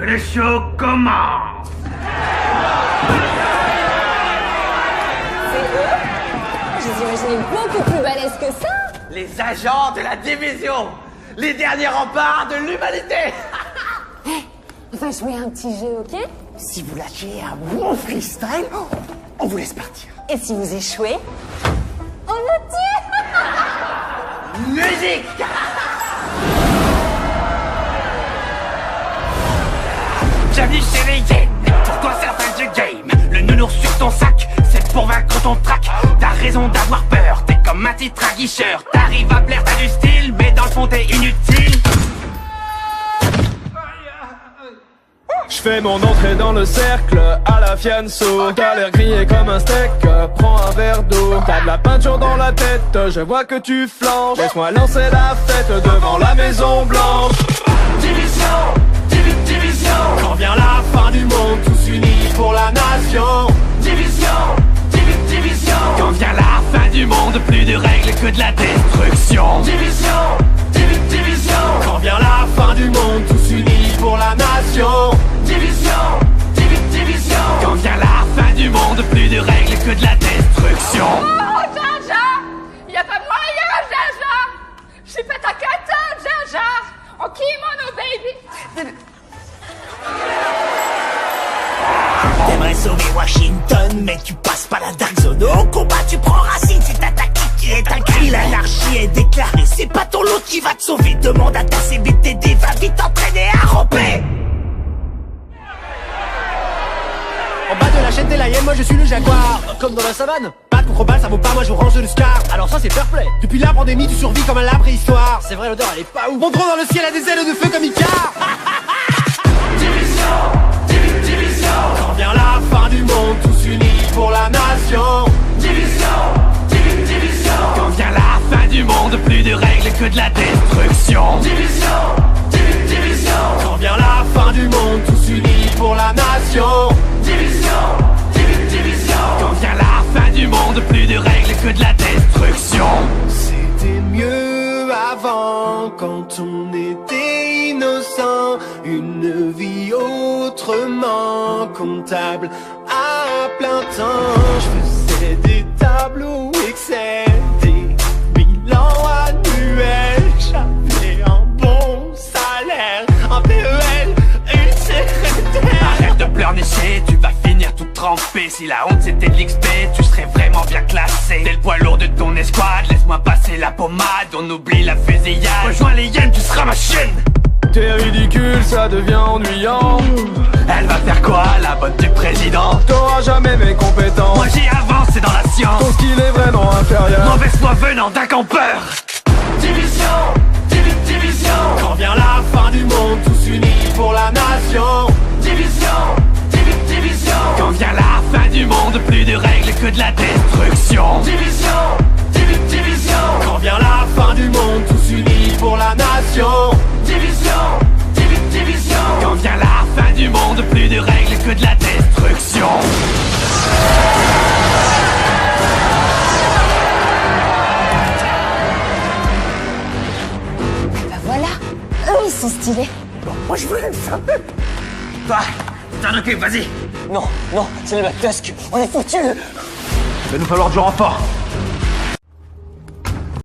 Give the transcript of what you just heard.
le show commence. C'est eux? Je les imaginais beaucoup plus balèzes que ça. Les agents de la division, les derniers remparts de l'humanité. On va jouer un petit jeu, ok? Si vous lâchez un bon freestyle, on vous laisse partir. Et si vous échouez, on vous tue. Musique. Bienvenue chez les Yens. Pour toi c'est la fin du game. Le nounours sur ton sac, c'est pour vaincre ton trac. T'as raison d'avoir peur, t'es comme un titre aguicheur. T'arrives à plaire, t'as du style, mais dans le fond t'es inutile. Je fais mon entrée dans le cercle à la fianso. T'as l'air grillé comme un steak, prends un verre d'eau. T'as de la peinture dans la tête, je vois que tu flanches. Laisse-moi lancer la fête devant la Maison Blanche. Division, division. Quand vient la fin du monde, tous unis pour la nation. Division, division. Quand vient la fin du monde, plus de règles que de la destruction. Division, division. Quand vient la fin du monde, tous unis pour la nation. Division, division. Quand vient la fin du monde, plus de règles que de la destruction. Oh, Jar Jar! Y'a pas moyen, Jar Jar! J'ai fait ta kata, Jar Jar! En kimono, baby! T'aimerais sauver Washington, mais tu passes pas la Dark Zone. Au combat, tu prends racine, c'est ta tactique qui est un cri. L'anarchie est déclarée, c'est pas ton lot qui va te sauver. Demande à ta CBTD, va vite t'entraîner à ramper. En bas de la chaîne des Lions, moi je suis le jaguar. Comme dans la savane, pas de contre-balle, ça vaut pas, moi je range le scar. Alors ça c'est fair play. Depuis la pandémie, tu survis comme un la préhistoire. C'est vrai, l'odeur elle est pas ouf. Mon drone dans le ciel a des ailes de feu comme Icar. Division, division. Quand vient la fin du monde, tous unis pour la nation. Division, division. Quand vient la fin du monde, plus de règles que de la destruction. Division, division. Quand vient la fin du monde, tous unis pour la nation. Division, division. Quand vient la fin du monde, plus de règles que de la destruction. C'était mieux avant quand on était innocent. Une vie autrement comptable à plein temps. Je faisais des tableaux Excel, des bilans annuels. J'avais un bon salaire, un PEL, une secrétaire. Arrête de pleurnicher, tu vas finir tout trempé. Si la honte c'était de l'XP, tu serais vraiment bien classé. T'es le poids lourd de ton escouade, laisse-moi passer la pommade. On oublie la fusillade, rejoins les hyènes, tu seras ma chienne. T'es ridicule, ça devient ennuyant. Elle va faire quoi, la botte du président? T'auras jamais mes compétences. Moi j'y avance, c'est dans la science. Ton skill est vraiment inférieur. Mauvaise foi venant d'un campeur. Division, division. Quand vient la fin du monde, tous unis pour la nation. Division, division. Quand vient la fin du monde, plus de règles que de la destruction. Division, division. Quand vient la fin du monde, tous unis pour la nation. Division, division. Quand vient la fin du monde, plus de règles que de la destruction. Bah voilà, eux ils sont stylés. Moi je voulais le faire. Toi, t'en occupes, vas-y. Non, c'est le Black Tusk, on est foutus. Il va nous falloir du renfort.